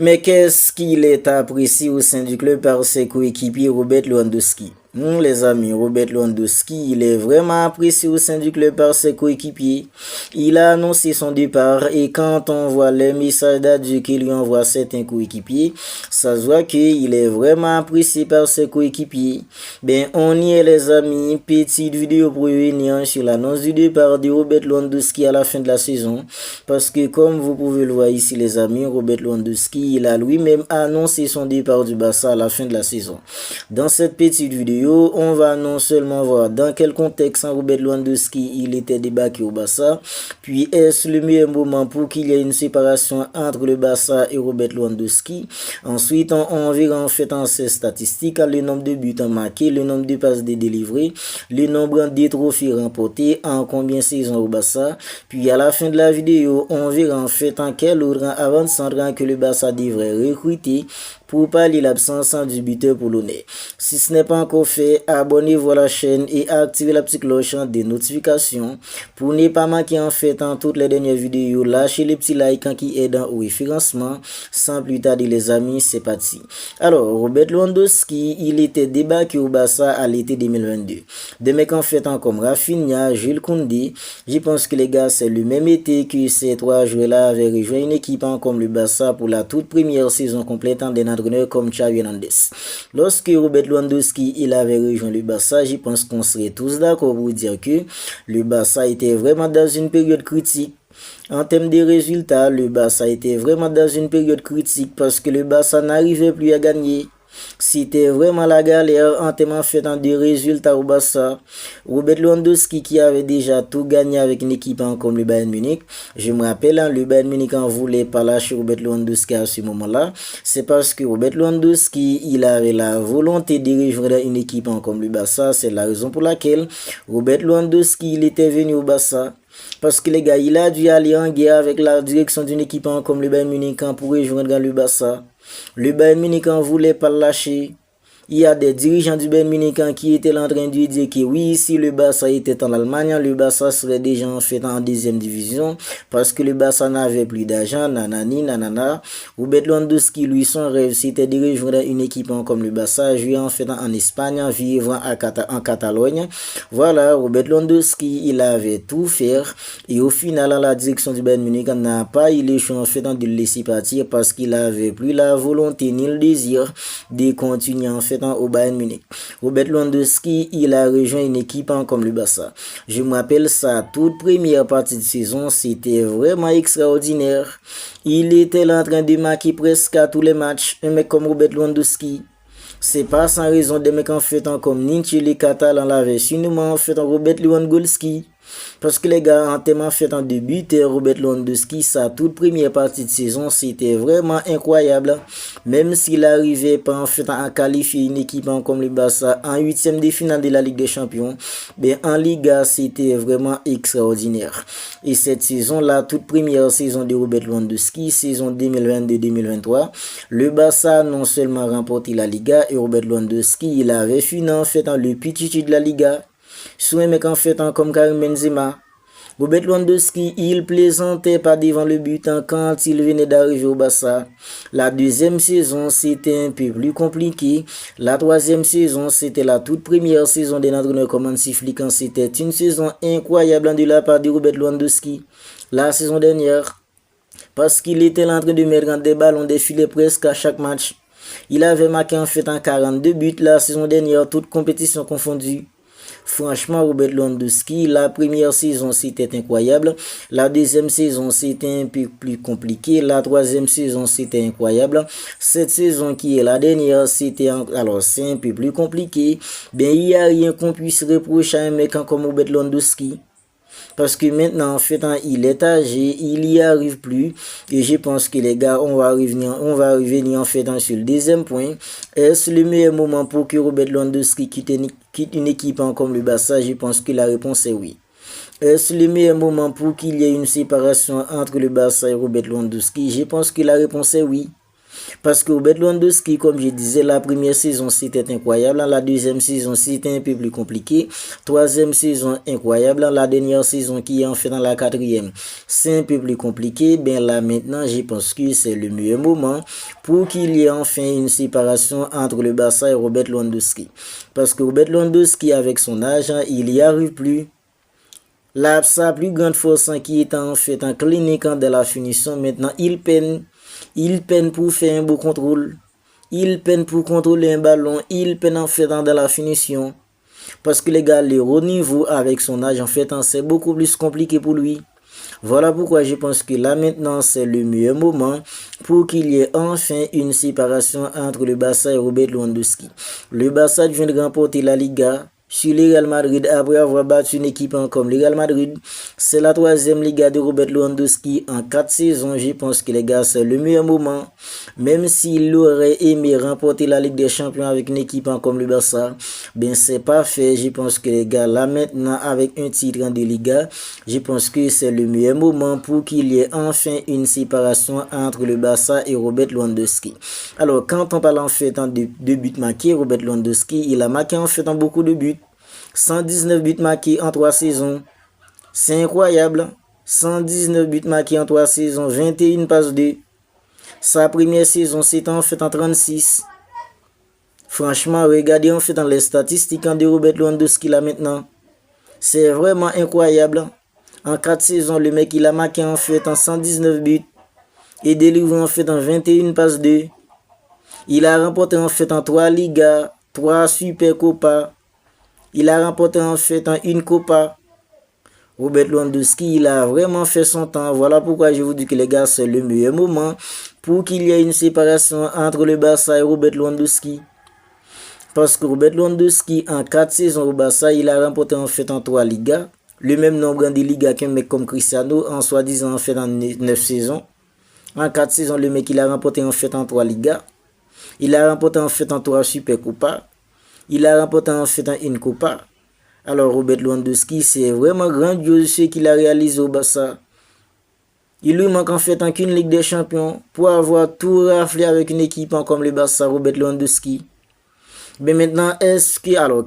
Mais qu'est-ce qu'il est apprécié au sein du club par ses coéquipiers Robert Lewandowski? Les amis, Robert Lewandowski, il est vraiment apprécié au sein du club par ses coéquipiers. Il a annoncé son départ et quand on voit les messages d'adieu qu'il lui envoie certains coéquipiers, ça se voit qu'il est vraiment apprécié par ses coéquipiers. Ben, on y est les amis, petite vidéo pour revenir sur l'annonce du départ de Robert Lewandowski à la fin de la saison. Parce que comme vous pouvez le voir ici les amis, Robert Lewandowski, il a lui-même annoncé son départ du Barça à la fin de la saison. Dans cette petite vidéo, on va non seulement voir dans quel contexte Robert Lewandowski il était débarqué au Barça, puis est-ce le meilleur moment pour qu'il y ait une séparation entre le Barça et Robert Lewandowski. Ensuite, on verra en fait en ces statistiques le nombre de buts marqués, le nombre de passes délivrées, le nombre de trophées remportés, en combien de saisons au Barça. Puis à la fin de la vidéo, on verra en fait en quel ordre avant-centre que le Barça devrait recruter pour pallier l'absence du buteur polonais. Si ce n'est pas encore fait, abonnez-vous à la chaîne et activez la petite cloche des notifications pour ne pas manquer en fait en toutes les dernières vidéos. Lâchez les petits likes qui aident au référencement. Sans plus tarder les amis, c'est parti. Alors, Robert Lewandowski, il était débarqué au Barça à l'été 2022. Des mecs en fait comme Rafinha, Jules Koundé, je pense que les gars, c'est le même été que ces trois joueurs-là avaient rejoint une équipe comme le Barça pour la toute première saison complète des comme Xavi Hernandez. Lorsque Robert Lewandowski il avait rejoint le Barça, je pense qu'on serait tous d'accord pour dire que le Barça était vraiment dans une période critique. En termes de résultats, le Barça était vraiment dans une période critique parce que le Barça n'arrivait plus à gagner. C'était vraiment la galère en termes de résultats au Barça. Robert Lewandowski qui avait déjà tout gagné avec une équipe comme le Bayern Munich. Je me rappelle, le Bayern Munich en voulait pas lâcher Robert Lewandowski à ce moment-là. C'est parce que Robert Lewandowski, il avait la volonté de rejoindre une équipe comme le Barça. C'est la raison pour laquelle Robert Lewandowski, il était venu au Barça. Parce que les gars, il a dû aller en guerre avec la direction d'une équipe comme le Bayern Munich pour rejoindre le Barça. Le Bayern Munich ne voulait pas le lâcher. Il y a des dirigeants du Bayern Munich qui étaient en train de dire que oui, si le Barça était en Allemagne, le Barça serait déjà en fait en deuxième division parce que le Barça n'avait plus d'argent, nanani, nanana. Robert Lewandowski, lui, son rêve, c'était de rejoindre une équipe comme le Barça, jouer en fait en Espagne, vivre en Catalogne. Voilà, Robert Lewandowski, il avait tout fait et au final, la direction du Bayern Munich n'a pas eu le choix en fait de le laisser partir parce qu'il avait plus la volonté ni le désir de continuer en fait au Bayern Munich. Robert Lewandowski, il a rejoint une équipe comme le Barça. Je me rappelle sa toute première partie de saison, c'était vraiment extraordinaire. Il était en train de marquer presque à tous les matchs. Un mec comme Robert Lewandowski. C'est pas sans raison des mecs en fait comme Ninchi les Catalans l'avait surnommé en fait Robert Lewandowski. Parce que les gars, en termes de but, Robert Lewandowski, sa toute première partie de saison, c'était vraiment incroyable. Même s'il arrivait pas en fait à qualifier une équipe comme le Barça en huitième de finale de la Ligue des Champions, ben en Liga, c'était vraiment extraordinaire. Et cette saison, la toute première saison de Robert Lewandowski, saison 2022-2023, le Barça non seulement remporté la Liga et Robert Lewandowski, il avait fini en fait le petit de la Liga. Sur un mec en fait comme Karim Benzema. Robert Lewandowski, il plaisantait pas devant le but quand il venait d'arriver au Barça. La deuxième saison, c'était un peu plus compliqué. La troisième saison, c'était la toute première saison de l'entraîneur comme Hansi Flick. C'était une saison incroyable de la part de Robert Lewandowski. La saison dernière, parce qu'il était en train de mettre des ballons défilés presque à chaque match. Il avait marqué en fait 42 buts la saison dernière, toutes compétitions confondues. Franchement, Robert Lewandowski, la première saison, c'était incroyable. La deuxième saison, c'était un peu plus compliqué. La troisième saison, c'était incroyable. Cette saison qui est la dernière, c'est un peu plus compliqué. Ben, il n'y a rien qu'on puisse reprocher à un mec comme Robert Lewandowski. Parce que maintenant, en fait, il est âgé, il y arrive plus. Et je pense que les gars, on va revenir en fait sur le deuxième point. Est-ce le meilleur moment pour que Robert Lewandowski quitte une équipe comme le Barça? Je pense que la réponse est oui. Est-ce le meilleur moment pour qu'il y ait une séparation entre le Barça et Robert Lewandowski? Je pense que la réponse est oui. Parce que Robert Lewandowski, comme je disais, la première saison c'était incroyable, la deuxième saison c'était un peu plus compliqué, troisième saison incroyable, la dernière saison qui est en fait dans la quatrième, c'est un peu plus compliqué. Ben là maintenant, je pense que c'est le meilleur moment pour qu'il y ait enfin une séparation entre le Barça et Robert Lewandowski. Parce que Robert Lewandowski, avec son âge, il n'y arrive plus. Là, sa plus grande force qui est en fait en clinique de la finition, maintenant il peine pour faire un beau contrôle, il peine pour contrôler un ballon, il peine en fait dans la finition. Parce que les gars, le haut niveau avec son âge, en fait, c'est beaucoup plus compliqué pour lui. Voilà pourquoi je pense que là maintenant, c'est le meilleur moment pour qu'il y ait enfin une séparation entre le Barça et Robert Lewandowski. Le Barça vient de remporter la Liga sur le Real Madrid après avoir battu une équipe comme le Real Madrid. C'est la troisième Liga de Robert Lewandowski en 4 saisons. Je pense que les gars, c'est le meilleur moment. Même s'il aurait aimé remporter la Ligue des Champions avec une équipe comme le Barça, ben c'est pas fait. Je pense que les gars, là maintenant, avec un titre de Liga, je pense que c'est le meilleur moment pour qu'il y ait enfin une séparation entre le Barça et Robert Lewandowski. Alors, quand on parle en fait de buts marqués, Robert Lewandowski, il a marqué en fait beaucoup de buts. 119 buts marqués en 3 saisons. C'est incroyable. 119 buts marqués en 3 saisons. 21 passes de. Sa première saison, c'était en fait en 36. Franchement, regardez en fait dans les statistiques de Robert Lewandowski là maintenant. C'est vraiment incroyable. En 4 saisons, le mec il a marqué en fait en 119 buts. Et délivré en fait en 21 passes de. Il a remporté en fait en 3 Ligas, 3 Super Copa. Il a remporté en fait en une Copa. Robert Lewandowski, il a vraiment fait son temps. Voilà pourquoi je vous dis que les gars, c'est le meilleur moment pour qu'il y ait une séparation entre le Barça et Robert Lewandowski. Parce que Robert Lewandowski, en 4 saisons au Barça, il a remporté en fait en 3 Ligas. Le même nombre de Ligas qu'un mec comme Cristiano, en soi-disant en fait en 9 saisons. En 4 saisons, le mec il a remporté en fait en 3 Ligas. Il a remporté en fait en 3 Super Copa. Il a remporté en fait en une Copa. Alors Robert Lewandowski, c'est vraiment grandiose ce qu'il a réalisé au Barça. Il lui manque en fait en qu'une Ligue des Champions pour avoir tout raflé avec une équipe comme le Barça, Robert Lewandowski. Mais maintenant,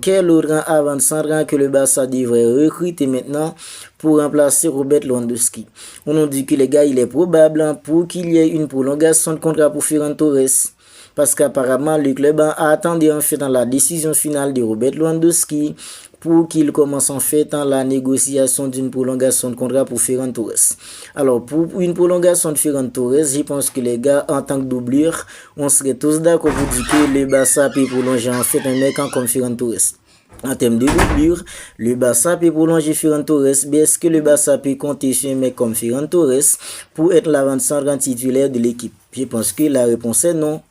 quel autre avant-centre que le Barça devrait recruter maintenant pour remplacer Robert Lewandowski? On nous dit que les gars, il est probable pour qu'il y ait une prolongation de contrat pour Ferran Torres. Parce qu'apparemment, le club a attendu en fait dans la décision finale de Robert Lewandowski pour qu'il commence en fait dans la négociation d'une prolongation de contrat pour Ferran Torres. Alors, pour une prolongation de Ferran Torres, je pense que les gars, en tant que doublure, on serait tous d'accord pour dire que le Barça peut prolonger en fait un mec comme Ferran Torres. En termes de doublure, le Barça peut prolonger Ferran Torres, mais est-ce que le Barça peut compter sur un mec comme Ferran Torres pour être l'avant-centre titulaire de l'équipe? Je pense que la réponse est non.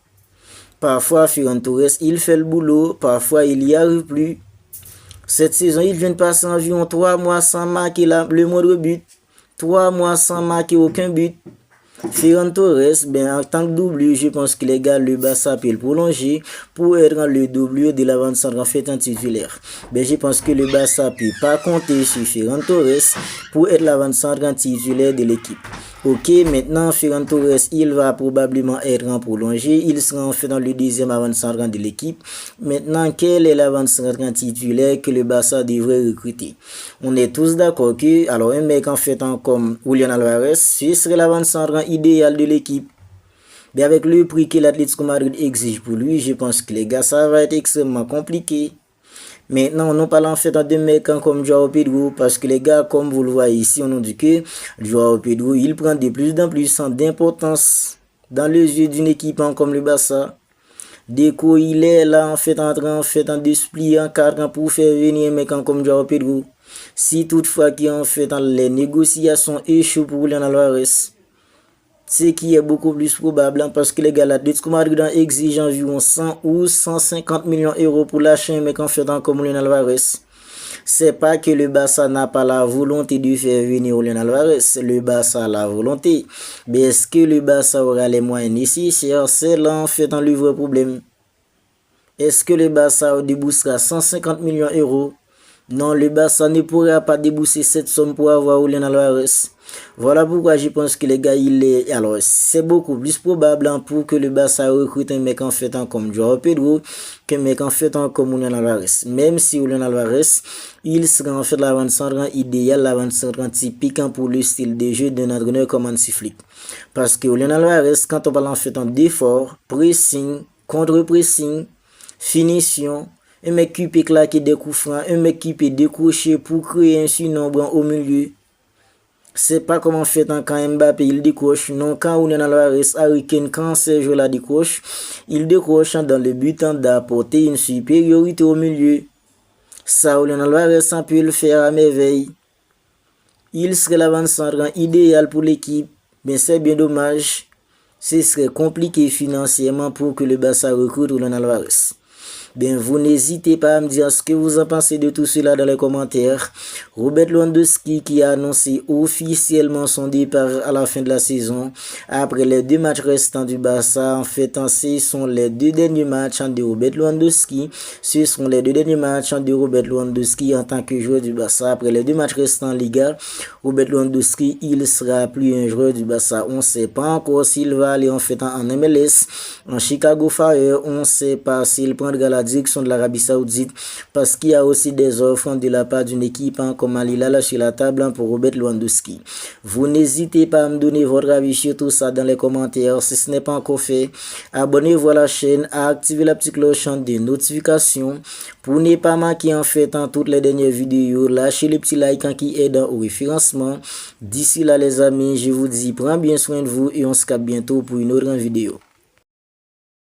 Parfois, Ferran Torres, il fait le boulot, parfois il n'y arrive plus. Cette saison, il vient de passer environ 3 mois sans marquer le moindre but. 3 mois sans marquer aucun but. Ferran Torres, en tant que doublure, je pense que les gars, le Barça peut le prolonger pour être le doublure de l'avant-centre en fait en titulaire. Je pense que le Barça peut pas compter sur Ferran Torres pour être l'avant-centre en titulaire de l'équipe. Ok, maintenant Ferran Torres, il va probablement être en prolongé. Il sera en fait dans le deuxième avant-centre de l'équipe. Maintenant, quel est l'avant-centre titulaire que le Barça devrait recruter? On est tous d'accord que, alors un mec en fait comme Julián Álvarez, ce serait l'avant-centre idéal de l'équipe. Mais avec le prix que l'Atlético Madrid exige pour lui, je pense que les gars, ça va être extrêmement compliqué. Maintenant, on parle en fait de mecs comme Joao Pedro, parce que les gars, comme vous le voyez ici, on nous dit que Joao Pedro, il prend de plus en plus d'importance dans les yeux d'une équipe comme le Barça. Deco, il est là en fait en train de se plier en cadre pour faire venir un mec comme Joao Pedro. Si toutefois qu'il en fait les négociations échouent pour Julián Álvarez, ce qui est beaucoup plus probable parce que les gars, l'Atlético Madrid exige environ 100 ou 150 millions d'euros pour lâcher un mec en fait comme Julián Álvarez. C'est pas que le Barça n'a pas la volonté de faire venir Julián Álvarez, le Barça a la volonté. Mais est-ce que le Barça aura les moyens nécessaires? C'est là en fait le vrai problème. Est-ce que le Barça déboursera 150 millions d'euros Non, le Barça ne pourra pas débourser cette somme pour avoir Julian Alvarez. Voilà pourquoi je pense que les gars, alors c'est beaucoup plus probable pour que le Barça recrute un mec en fait comme Joao Pedro qu'un mec en fait comme Julian Alvarez. Même si Julian Alvarez, il sera en fait l'avant-centre idéal, l'avant-centre typique pour le style de jeu d'un entraîneur comme Hansi Flick. Parce que Julian Alvarez, quand on parle en fait d'effort, pressing, contre-pressing, finition, un mec qui peut claquer des coups francs, un mec qui peut décrocher pour créer un surnombre au milieu. C'est pas comme en fait quand Mbappé il décroche. Non, quand Julian Alvarez, Harry Kane, quand ces joueurs-là décrochent, il décroche dans le but d'apporter une supériorité au milieu. Ça, Julian Alvarez peut le faire à merveille. Il serait l'avant-centre idéal pour l'équipe, mais c'est bien dommage. Ce serait compliqué financièrement pour que le Barça recrute Julian Alvarez. Bien, vous n'hésitez pas à me dire ce que vous en pensez de tout cela dans les commentaires. Robert Lewandowski qui a annoncé officiellement son départ à la fin de la saison. Après les 2 matchs restants du Barça, en fait, ce sont les 2 derniers matchs de Robert Lewandowski. Ce sont les 2 derniers matchs de Robert Lewandowski en tant que joueur du Barça. Après les 2 matchs restants en Liga, Robert Lewandowski, il sera plus un joueur du Barça. On ne sait pas encore s'il va aller en fait en MLS, en Chicago Fire. On ne sait pas s'il prendra la direction de l'Arabie Saoudite parce qu'il y a aussi des offres de la part d'une équipe comme Al Hilal sur la table pour Robert Lewandowski. Vous n'hésitez pas à me donner votre avis sur tout ça dans les commentaires. Si ce n'est pas encore fait, abonnez-vous à la chaîne, activez la petite cloche de notification pour ne pas manquer en fait toutes les dernières vidéos. Lâchez le petit like qui aide au référencement. D'ici là les amis, je vous dis prends bien soin de vous et on se capte bientôt pour une autre vidéo.